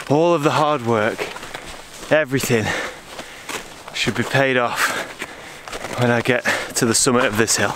all of the hard work, everything should be paid off when I get to the summit of this hill.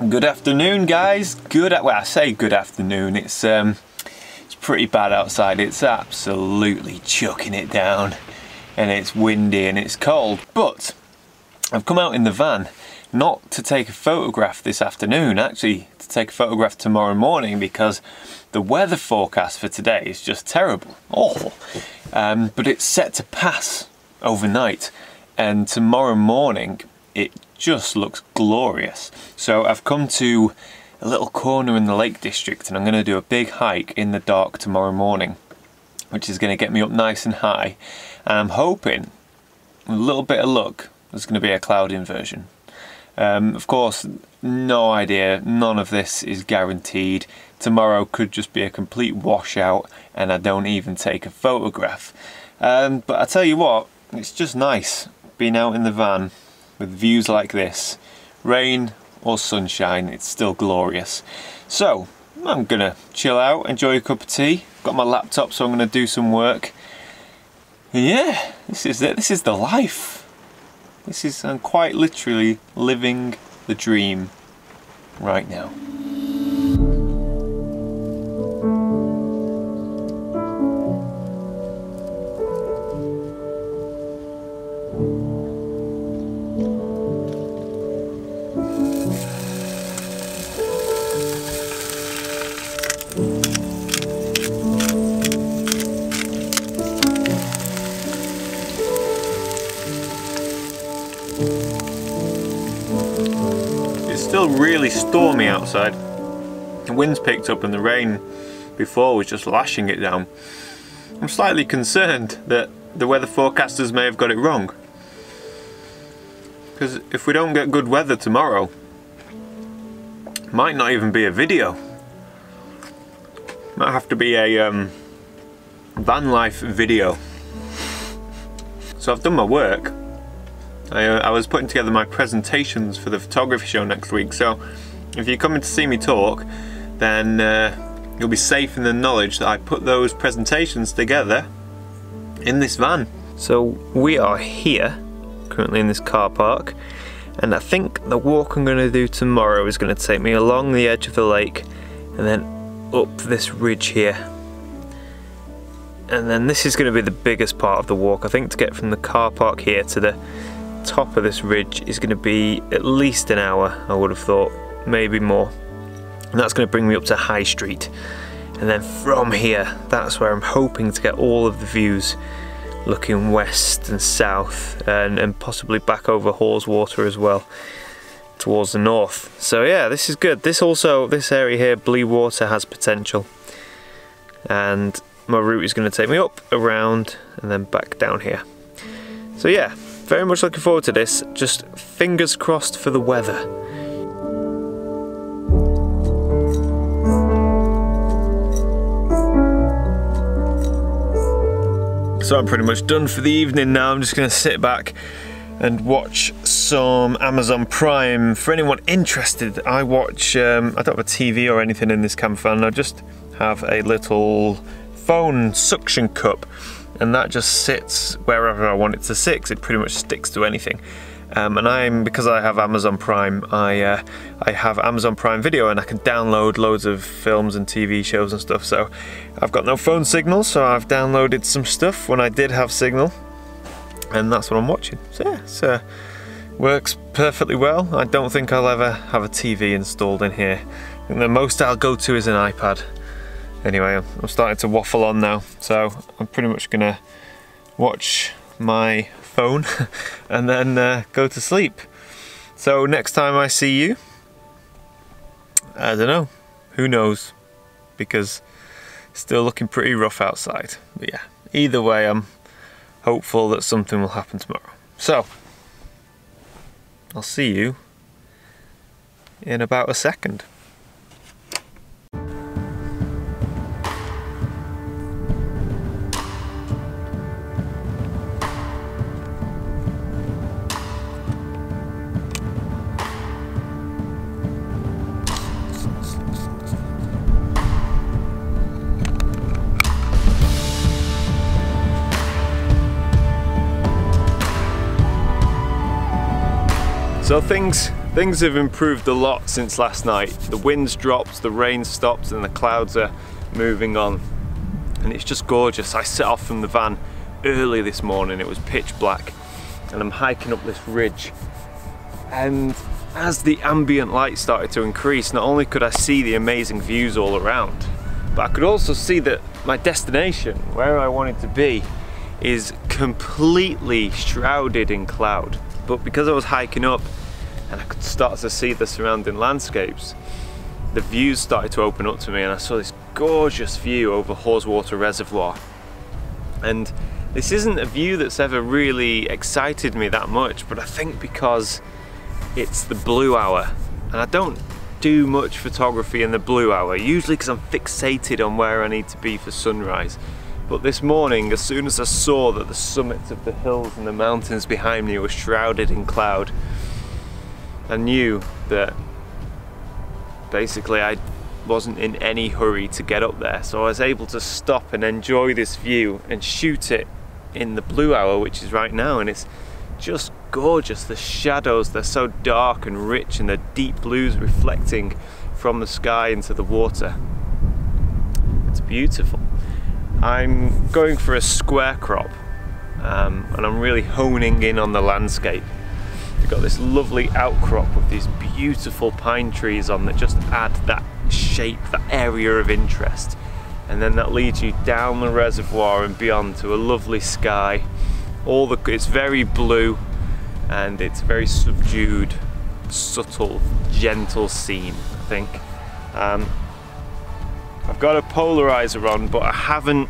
Good afternoon, guys. Well, I say good afternoon. It's pretty bad outside. It's absolutely chucking it down, and it's windy and it's cold. But I've come out in the van not to take a photograph this afternoon, actually to take a photograph tomorrow morning, because the weather forecast for today is just terrible, awful. But it's set to pass overnight, and tomorrow morning it just looks glorious. So I've come to a little corner in the Lake District, and I'm going to do a big hike in the dark tomorrow morning, which is going to get me up nice and high. And I'm hoping, with a little bit of luck, there's going to be a cloud inversion. Of course, no idea, none of this is guaranteed. Tomorrow could just be a complete washout and I don't even take a photograph. But I tell you what, it's just nice being out in the van with views like this. Rain or sunshine, it's still glorious. So I'm gonna chill out, enjoy a cup of tea. Got my laptop, so I'm gonna do some work. And yeah, this is it. This is the life. I'm quite literally living the dream right now. Still really stormy outside. The wind's picked up and the rain before was just lashing it down. I'm slightly concerned that the weather forecasters may have got it wrong, because if we don't get good weather tomorrow, it might not even be a video. Might have to be a van life video. So I've done my work. I was putting together my presentations for the photography show next week, so if you're coming to see me talk, then you'll be safe in the knowledge that I put those presentations together in this van. So we are here, currently in this car park, and I think the walk I'm going to do tomorrow is going to take me along the edge of the lake and then up this ridge here. And then this is going to be the biggest part of the walk. I think to get from the car park here to the top of this ridge is going to be at least an hour, I would have thought, maybe more. And that's going to bring me up to High Street, and then from here, that's where I'm hoping to get all of the views looking west and south, and possibly back over Haweswater as well towards the north. So yeah, this is good. This area here, Blue Water, has potential, and my route is going to take me up, around, and then back down here. So yeah, very much looking forward to this. Just fingers crossed for the weather. So I'm pretty much done for the evening now. I'm just going to sit back and watch some Amazon Prime. For anyone interested, I watch, I don't have a TV or anything in this camper van. I just have a little phone suction cup, and that just sits wherever I want it to sit, 'cause it pretty much sticks to anything. And because I have Amazon Prime, I have Amazon Prime Video, and I can download loads of films and TV shows and stuff. So I've got no phone signal, so I've downloaded some stuff when I did have signal, and that's what I'm watching. So yeah, it's Works perfectly well. I don't think I'll ever have a TV installed in here. I think the most I'll go to is an iPad. Anyway, I'm starting to waffle on now, so I'm pretty much gonna watch my phone and then go to sleep. So next time I see you, I don't know, who knows, because it's still looking pretty rough outside. But yeah, either way, I'm hopeful that something will happen tomorrow. So I'll see you in about a second. So things have improved a lot since last night. The wind's dropped, the rain stopped, and the clouds are moving on. And it's just gorgeous. I set off from the van early this morning, it was pitch black, and I'm hiking up this ridge. And as the ambient light started to increase, not only could I see the amazing views all around, but I could also see that my destination, where I wanted to be, is completely shrouded in cloud. But because I was hiking up and I could start to see the surrounding landscapes, the views started to open up to me, and I saw this gorgeous view over Haweswater Reservoir. And this isn't a view that's ever really excited me that much, but I think because it's the blue hour, and I don't do much photography in the blue hour, usually because I'm fixated on where I need to be for sunrise. But this morning, as soon as I saw that the summits of the hills and the mountains behind me were shrouded in cloud, I knew that basically I wasn't in any hurry to get up there. So I was able to stop and enjoy this view and shoot it in the blue hour, which is right now, and it's just gorgeous. The shadows, they're so dark and rich, and the deep blues reflecting from the sky into the water. It's beautiful. I'm going for a square crop, and I'm really honing in on the landscape. We've got this lovely outcrop with these beautiful pine trees on that just add that shape, that area of interest. And then that leads you down the reservoir and beyond to a lovely sky. It's very blue, and it's very subdued, subtle, gentle scene, I think. I've got a polarizer on, but I haven't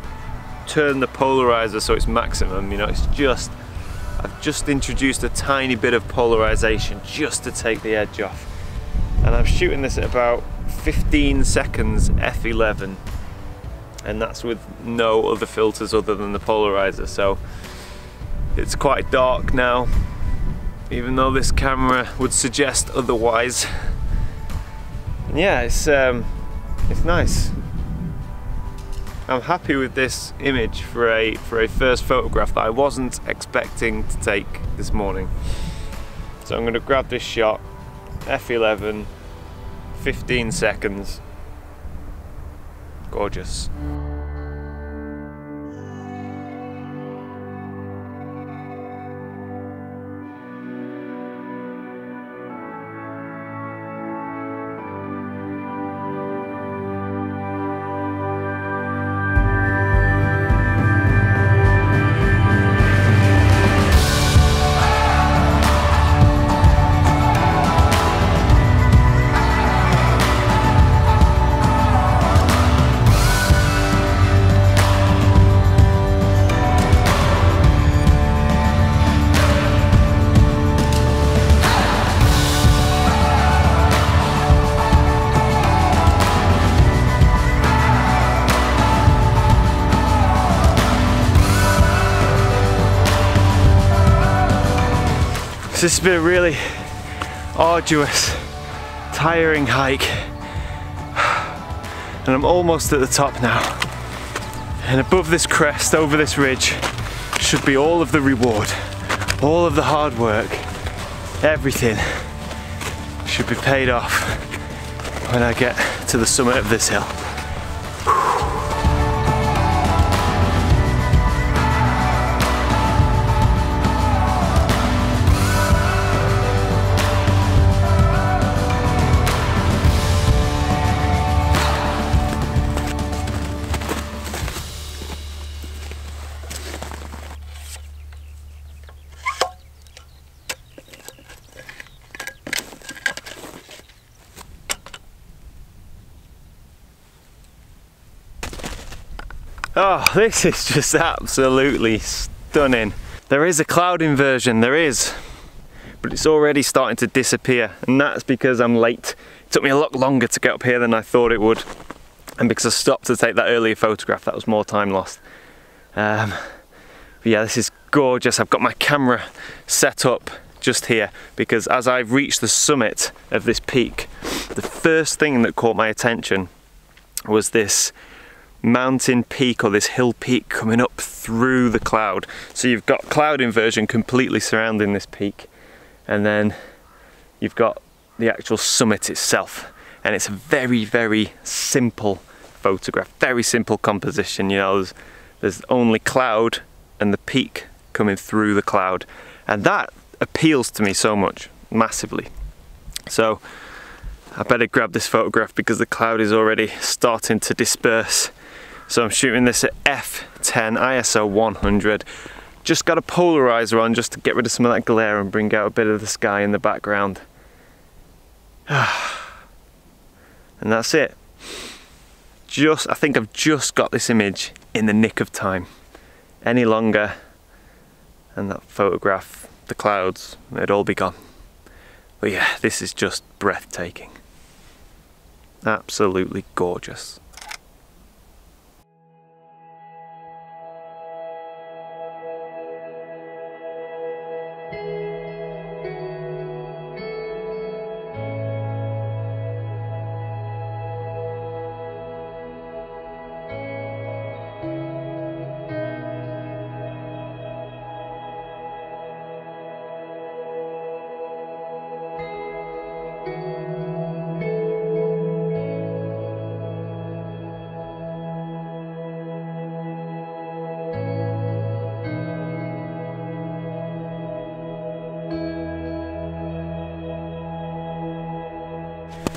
turned the polarizer so it's maximum. You know, I've just introduced a tiny bit of polarization just to take the edge off. And I'm shooting this at about 15 seconds f11, and that's with no other filters other than the polarizer. So it's quite dark now, even though this camera would suggest otherwise. And yeah, it's nice. I'm happy with this image for a first photograph that I wasn't expecting to take this morning. So I'm going to grab this shot, f11, 15 seconds. Gorgeous. This has been a really arduous, tiring hike, and I'm almost at the top now. And above this crest, over this ridge, should be all of the reward, all of the hard work, everything should be paid off when I get to the summit of this hill. Oh, this is just absolutely stunning. There is a cloud inversion, there is, but it's already starting to disappear, and that's because I'm late. It took me a lot longer to get up here than I thought it would, and because I stopped to take that earlier photograph, that was more time lost. But yeah, this is gorgeous. I've got my camera set up just here because as I've reached the summit of this peak, the first thing that caught my attention was this mountain peak, or this hill peak, coming up through the cloud. So you've got cloud inversion completely surrounding this peak, and then you've got the actual summit itself, and it's a very, very simple photograph, very simple composition. You know, there's only cloud and the peak coming through the cloud, and that appeals to me so much, massively. So I better grab this photograph because the cloud is already starting to disperse. So I'm shooting this at f10 ISO 100. Just got a polarizer on just to get rid of some of that glare and bring out a bit of the sky in the background. And that's it. I think I've just got this image in the nick of time. Any longer and that photograph, the clouds, it'd all be gone. But yeah, this is just breathtaking. Absolutely gorgeous.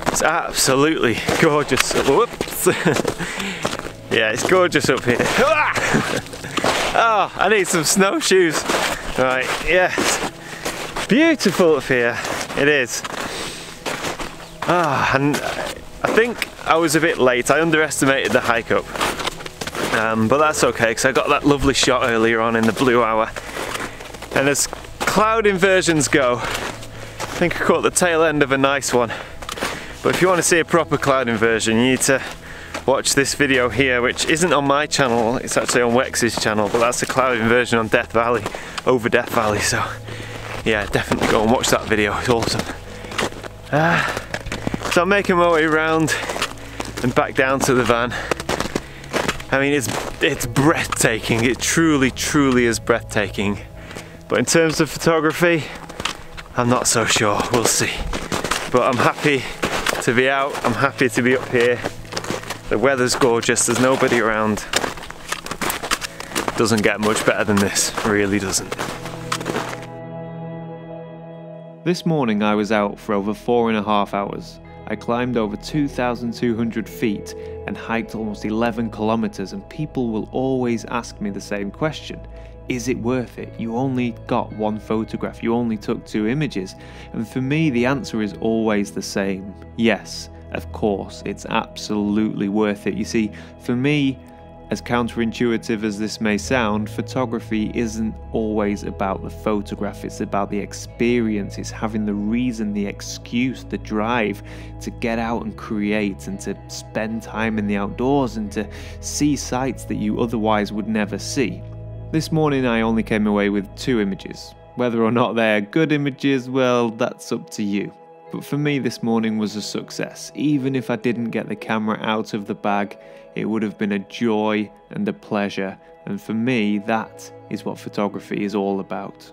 It's absolutely gorgeous. Whoops. Yeah, it's gorgeous up here. Oh, I need some snowshoes. Right, yes. Beautiful up here. It is. Ah, and I think I was a bit late. I underestimated the hike up. But that's okay, because I got that lovely shot earlier on in the blue hour. And as cloud inversions go, I think I caught the tail end of a nice one. But if you want to see a proper cloud inversion, you need to watch this video here, which isn't on my channel, it's actually on Wex's channel, but that's a cloud inversion on Death Valley, over Death Valley, so yeah, definitely go and watch that video, it's awesome. So I'm making my way around and back down to the van. I mean, it's breathtaking, it truly, truly is breathtaking. But in terms of photography, I'm not so sure, we'll see. But I'm happy to be out, I'm happy to be up here. The weather's gorgeous, there's nobody around. Doesn't get much better than this, really doesn't. This morning I was out for over 4.5 hours. I climbed over 2,200 feet and hiked almost 11 kilometers, and people will always ask me the same question. Is it worth it? You only got one photograph, you only took 2 images. And for me, the answer is always the same. Yes, of course, it's absolutely worth it. You see, for me, as counterintuitive as this may sound, photography isn't always about the photograph, it's about the experience, it's having the reason, the excuse, the drive to get out and create and to spend time in the outdoors and to see sights that you otherwise would never see. This morning I only came away with 2 images. Whether or not they're good images, well, that's up to you. But for me, this morning was a success. Even if I didn't get the camera out of the bag, it would have been a joy and a pleasure. And for me, that is what photography is all about.